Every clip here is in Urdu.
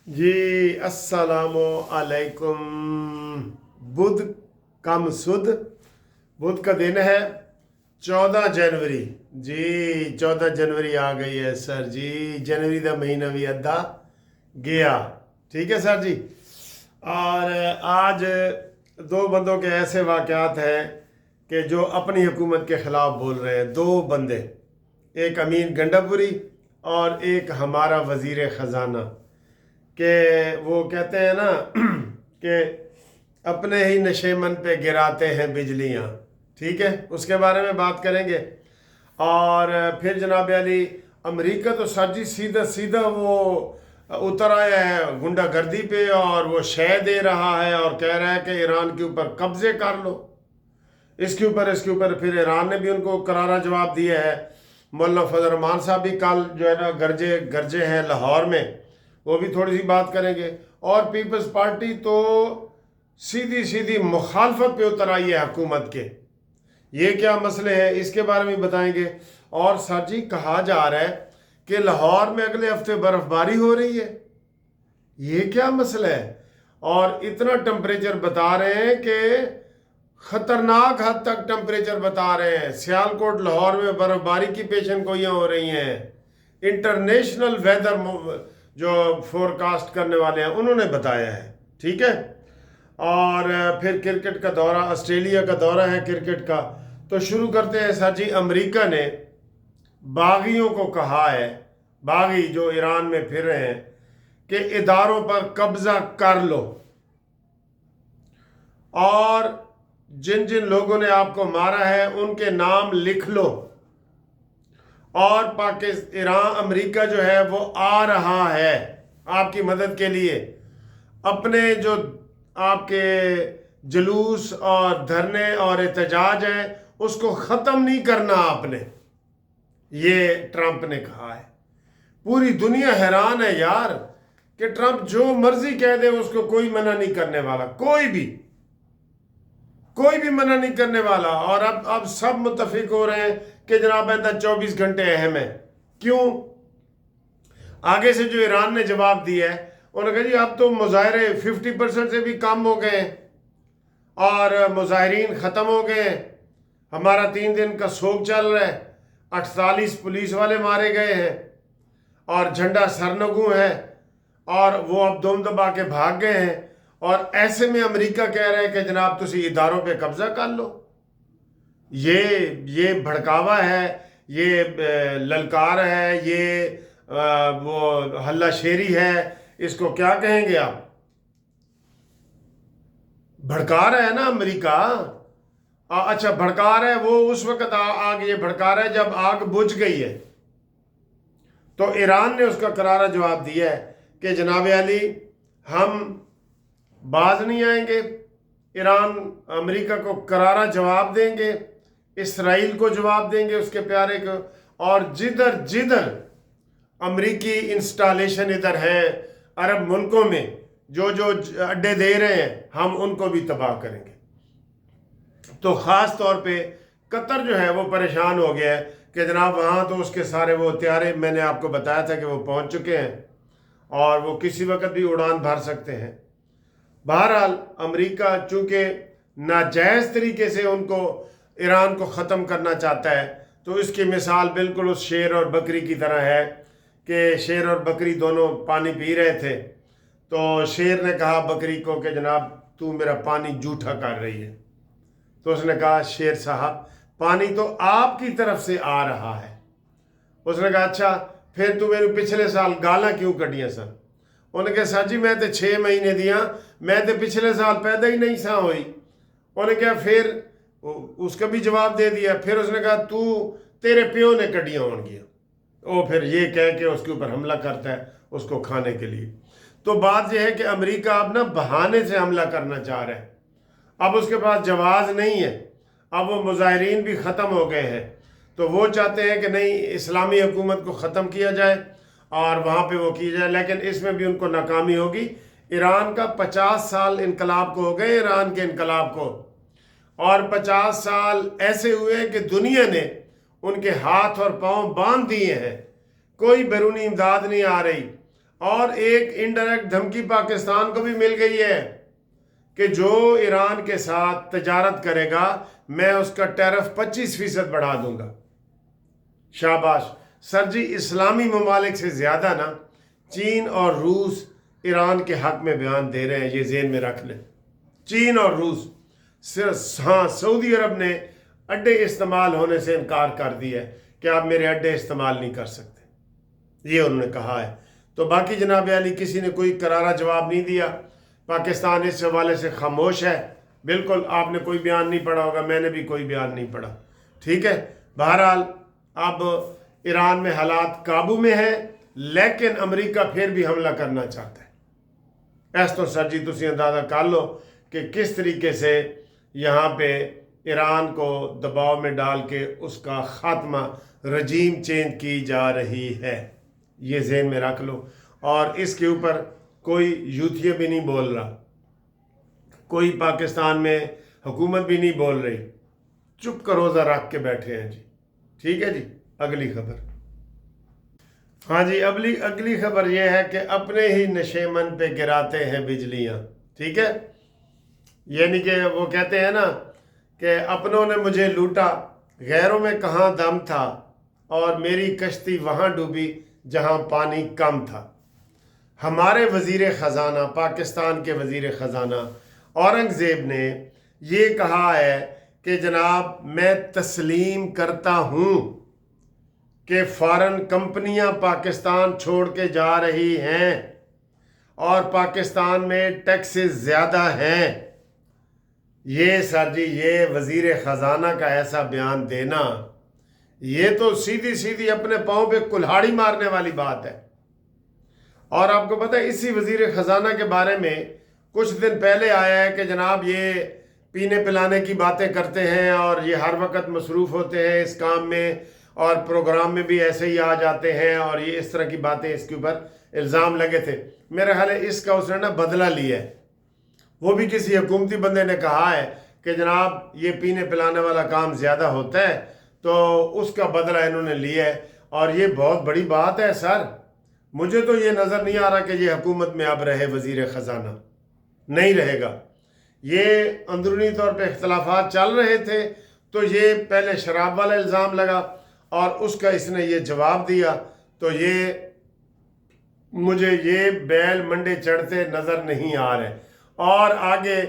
جی السلام علیکم۔ بدھ کم سدھ، بدھ کا دن ہے 14 جنوری۔ جی 14 جنوری آ گئی ہے سر جی، جنوری کا مہینہ بھی ادھا گیا، ٹھیک ہے سر جی۔ اور آج دو بندوں کے ایسے واقعات ہیں کہ جو اپنی حکومت کے خلاف بول رہے ہیں، دو بندے، ایک امین گنڈاپوری اور ایک ہمارا وزیر خزانہ، کہ وہ کہتے ہیں نا کہ اپنے ہی نشیمن پہ گراتے ہیں بجلیاں، ٹھیک ہے، اس کے بارے میں بات کریں گے۔ اور پھر جناب علی، امریکہ تو سر جی سیدھا سیدھا وہ اتر آیا ہے گنڈا گردی پہ، اور وہ شے دے رہا ہے اور کہہ رہا ہے کہ ایران کے اوپر قبضے کر لو، اس کے اوپر پھر ایران نے بھی ان کو کرارا جواب دیا ہے۔ مولانا فضل الرحمان صاحب بھی کل جو ہے نا گرجے ہیں لاہور میں، وہ بھی تھوڑی سی بات کریں گے۔ اور پیپلز پارٹی تو سیدھی مخالفت پہ اتر آئی ہے حکومت کے۔ یہ کیا مسئلے ہیں اس کے بارے میں بتائیں گے۔ اور سر جی کہا جا رہا ہے کہ لاہور میں اگلے ہفتے برف باری ہو رہی ہے، یہ کیا مسئلہ ہے؟ اور اتنا ٹمپریچر بتا رہے ہیں کہ خطرناک حد تک ٹمپریچر بتا رہے ہیں۔ سیالکوٹ لاہور میں برف باری کی پیشن گوئیاں ہو رہی ہیں۔ انٹرنیشنل ویدر جو فورکاسٹ کرنے والے ہیں انہوں نے بتایا ہے، ٹھیک ہے۔ اور پھر کرکٹ کا دورہ، آسٹریلیا کا دورہ ہے کرکٹ کا، تو شروع کرتے ہیں سر جی۔ امریکہ نے باغیوں کو کہا ہے، باغی جو ایران میں پھر رہے ہیں، کہ اداروں پر قبضہ کر لو، اور جن جن لوگوں نے آپ کو مارا ہے ان کے نام لکھ لو، اور ایران امریکہ جو ہے وہ آ رہا ہے آپ کی مدد کے لیے۔ اپنے جو آپ کے جلوس اور دھرنے اور احتجاج ہیں اس کو ختم نہیں کرنا آپ نے، یہ ٹرمپ نے کہا ہے۔ پوری دنیا حیران ہے یار کہ ٹرمپ جو مرضی کہہ دے اس کو کوئی منع نہیں کرنے والا، کوئی بھی منع نہیں کرنے والا۔ اور اب سب متفق ہو رہے ہیں کہ جناب 24 گھنٹے اہم ہے۔ کیوں؟ آگے سے جو ایران نے جواب دیا ہے، انہوں نے کہا جی اب تو مظاہرے 50% سے بھی کم ہو گئے ہیں اور مظاہرین ختم ہو گئے ہیں، ہمارا 3 دن کا سوگ چل رہا ہے، 48 پولیس والے مارے گئے ہیں اور جھنڈا سرنگوں ہے، اور وہ اب دم دبا کے بھاگ گئے ہیں۔ اور ایسے میں امریکہ کہہ رہے ہیں کہ جناب تسی اداروں پہ قبضہ کر لو۔ یہ بھڑکاوا ہے، یہ للکار ہے، یہ وہ ہلہ شیری ہے، اس کو کیا کہیں گے آپ؟ بھڑکا رہا ہے نا امریکہ۔ اچھا بھڑکا رہا ہے وہ اس وقت آگ یہ بھڑکا رہا ہے جب آگ بجھ گئی ہے۔ تو ایران نے اس کا کرارا جواب دیا ہے کہ جناب علی ہم باز نہیں آئیں گے، ایران امریکہ کو کرارا جواب دیں گے، اسرائیل کو جواب دیں گے اس کے پیارے کو، اور جدھر امریکی انسٹالیشن ادھر ہے عرب ملکوں میں جو اڈے دے رہے ہیں ہم ان کو بھی تباہ کریں گے۔ تو خاص طور پہ قطر جو ہے وہ پریشان ہو گیا ہے کہ جناب وہاں تو اس کے سارے وہ طیارے، میں نے آپ کو بتایا تھا کہ وہ پہنچ چکے ہیں اور وہ کسی وقت بھی اڑان بھر سکتے ہیں۔ بہرحال امریکہ چونکہ ناجائز طریقے سے ایران کو ختم کرنا چاہتا ہے، تو اس کی مثال بالکل اس شیر اور بکری کی طرح ہے کہ شیر اور بکری دونوں پانی پی رہے تھے، تو شیر نے کہا بکری کو کہ جناب تو میرا پانی جھوٹا کر رہی ہے۔ تو اس نے کہا شیر صاحب پانی تو آپ کی طرف سے آ رہا ہے۔ اس نے کہا اچھا پھر تو میرے پچھلے سال گالاں کیوں کٹیاں سن؟ انہوں نے کہا سر جی میں تو 6 مہینے دیا، میں تو پچھلے سال پیدا ہی نہیں سا ہوئی۔ انہوں نے کہا پھر اس کا بھی جواب دے دیا۔ پھر اس نے کہا تیرے پیو نے کٹیاں ہون گیا، وہ پھر یہ کہہ کے اس کے اوپر حملہ کرتا ہے اس کو کھانے کے لیے۔ تو بات یہ ہے کہ امریکہ اب نا بہانے سے حملہ کرنا چاہ رہا ہے، اب اس کے پاس جواز نہیں ہے، اب وہ مظاہرین بھی ختم ہو گئے ہیں، تو وہ چاہتے ہیں کہ نہیں اسلامی حکومت کو ختم کیا جائے اور وہاں پہ وہ کی جائے، لیکن اس میں بھی ان کو ناکامی ہوگی۔ ایران کا 50 سال انقلاب کو ہو گئے، ایران کے انقلاب کو، اور 50 سال ایسے ہوئے کہ دنیا نے ان کے ہاتھ اور پاؤں باندھ دیے ہیں، کوئی بیرونی امداد نہیں آ رہی۔ اور ایک انڈائریکٹ دھمکی پاکستان کو بھی مل گئی ہے کہ جو ایران کے ساتھ تجارت کرے گا میں اس کا ٹیرف 25% بڑھا دوں گا۔ شاباش سر جی، اسلامی ممالک سے زیادہ نا چین اور روس ایران کے حق میں بیان دے رہے ہیں، یہ ذہن میں رکھ لیں۔ چین اور روس، ہاں سعودی عرب نے اڈے استعمال ہونے سے انکار کر دیا ہے کہ آپ میرے اڈے استعمال نہیں کر سکتے، یہ انہوں نے کہا ہے۔ تو باقی جناب علی کسی نے کوئی کرارا جواب نہیں دیا، پاکستان اس حوالے سے خاموش ہے، بالکل آپ نے کوئی بیان نہیں پڑھا ہوگا، میں نے بھی کوئی بیان نہیں پڑھا، ٹھیک ہے۔ بہرحال اب ایران میں حالات قابو میں ہیں، لیکن امریکہ پھر بھی حملہ کرنا چاہتا ہے۔ ایس تو سر جی تسی اندازہ کر لو کہ کس طریقے سے یہاں پہ ایران کو دباؤ میں ڈال کے اس کا خاتمہ، رجیم چینج کی جا رہی ہے، یہ ذہن میں رکھ لو۔ اور اس کے اوپر کوئی یوتھیے بھی نہیں بول رہا، کوئی پاکستان میں حکومت بھی نہیں بول رہی، چپ کا روزہ رکھ کے بیٹھے ہیں جی، ٹھیک ہے جی۔ اگلی خبر، ہاں جی اگلی خبر یہ ہے کہ اپنے ہی نشیمن پہ گراتے ہیں بجلیاں، ٹھیک ہے۔ یعنی کہ وہ کہتے ہیں نا کہ اپنوں نے مجھے لوٹا، غیروں میں کہاں دم تھا، اور میری کشتی وہاں ڈوبی جہاں پانی کم تھا۔ ہمارے وزیر خزانہ، پاکستان کے وزیر خزانہ اورنگزیب نے یہ کہا ہے کہ جناب میں تسلیم کرتا ہوں کہ فارن کمپنیاں پاکستان چھوڑ کے جا رہی ہیں اور پاکستان میں ٹیکسز زیادہ ہیں۔ یہ سر جی، یہ وزیر خزانہ کا ایسا بیان دینا، یہ تو سیدھی اپنے پاؤں پہ کلہاڑی مارنے والی بات ہے۔ اور آپ کو پتہ ہے اسی وزیر خزانہ کے بارے میں کچھ دن پہلے آیا ہے کہ جناب یہ پینے پلانے کی باتیں کرتے ہیں اور یہ ہر وقت مصروف ہوتے ہیں اس کام میں، اور پروگرام میں بھی ایسے ہی آ جاتے ہیں، اور یہ اس طرح کی باتیں اس کے اوپر الزام لگے تھے۔ میرا خیال ہے اس کا اس نے نا بدلہ لیا ہے، وہ بھی کسی حکومتی بندے نے کہا ہے کہ جناب یہ پینے پلانے والا کام زیادہ ہوتا ہے، تو اس کا بدلہ انہوں نے لیا ہے، اور یہ بہت بڑی بات ہے سر۔ مجھے تو یہ نظر نہیں آ رہا کہ یہ حکومت میں اب رہے وزیر خزانہ، نہیں رہے گا۔ یہ اندرونی طور پہ اختلافات چل رہے تھے تو یہ پہلے شراب والا الزام لگا اور اس کا اس نے یہ جواب دیا، تو یہ مجھے یہ بیل منڈے چڑھتے نظر نہیں آ رہے، اور آگے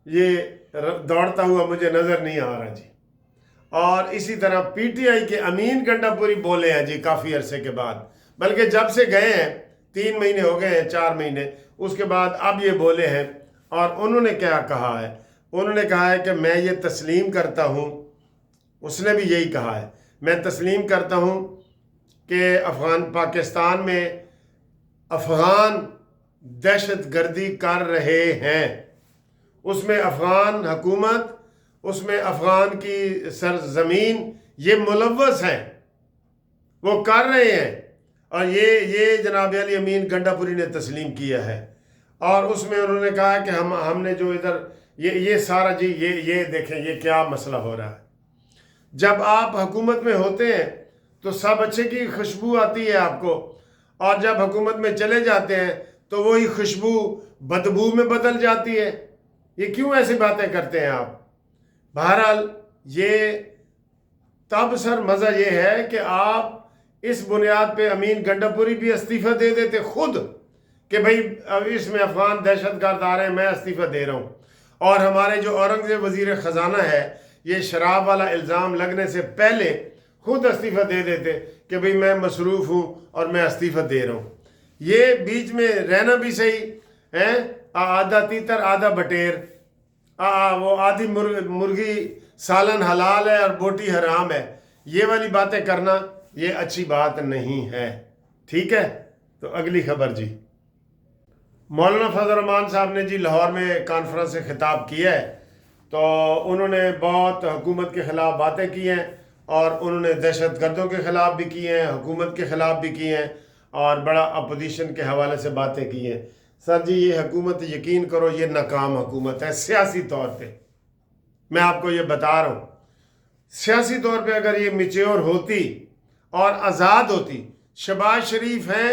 یہ دوڑتا ہوا مجھے نظر نہیں آ رہا جی۔ اور اسی طرح پی ٹی آئی کے امین گنڈا پوری بولے ہیں جی کافی عرصے کے بعد، بلکہ جب سے گئے ہیں 3 مہینے ہو گئے ہیں، 4 مہینے، اس کے بعد اب یہ بولے ہیں، اور انہوں نے کیا کہا ہے؟ انہوں نے کہا ہے کہ میں یہ تسلیم کرتا ہوں، اس نے بھی یہی کہا ہے، میں تسلیم کرتا ہوں کہ پاکستان میں افغان دہشت گردی کر رہے ہیں، اس میں افغان حکومت، اس میں افغان کی سرزمین یہ ملوث ہیں، وہ کر رہے ہیں، اور یہ جناب علی امین گنڈا پوری نے تسلیم کیا ہے۔ اور اس میں انہوں نے کہا کہ ہم نے جو ادھر یہ سارا جی یہ دیکھیں یہ کیا مسئلہ ہو رہا ہے۔ جب آپ حکومت میں ہوتے ہیں تو سب اچھے کی خوشبو آتی ہے آپ کو، اور جب حکومت میں چلے جاتے ہیں تو وہی خوشبو بدبو میں بدل جاتی ہے۔ یہ کیوں ایسی باتیں کرتے ہیں آپ؟ بہرحال یہ تب سر مزہ یہ ہے کہ آپ اس بنیاد پہ امین گنڈا پوری بھی استعفیٰ دے دیتے خود کہ بھئی اب اس میں افغان دہشت گرد آ رہے ہیں، میں استعفیٰ دے رہا ہوں، اور ہمارے جو اورنگزیب وزیر خزانہ ہے یہ شراب والا الزام لگنے سے پہلے خود استعفیٰ دے دیتے کہ بھئی میں مصروف ہوں اور میں استعفیٰ دے رہا ہوں۔ یہ بیچ میں رہنا بھی صحیح ہے، آدھا تیتر آدھا بٹیر، وہ آدھی مرغی سالن حلال ہے اور بوٹی حرام ہے، یہ والی باتیں کرنا یہ اچھی بات نہیں ہے، ٹھیک ہے۔ تو اگلی خبر جی، مولانا فضل الرحمان صاحب نے جی لاہور میں کانفرنس سے خطاب کیا ہے، تو انہوں نے بہت حکومت کے خلاف باتیں کی ہیں، اور انہوں نے دہشت گردوں کے خلاف بھی کی ہیں، حکومت کے خلاف بھی کی ہیں، اور بڑا اپوزیشن کے حوالے سے باتیں کی ہیں۔ سر جی یہ حکومت یقین کرو یہ ناکام حکومت ہے سیاسی طور پہ، میں آپ کو یہ بتا رہا ہوں۔ سیاسی طور پہ اگر یہ میچور ہوتی اور آزاد ہوتی، شہباز شریف ہیں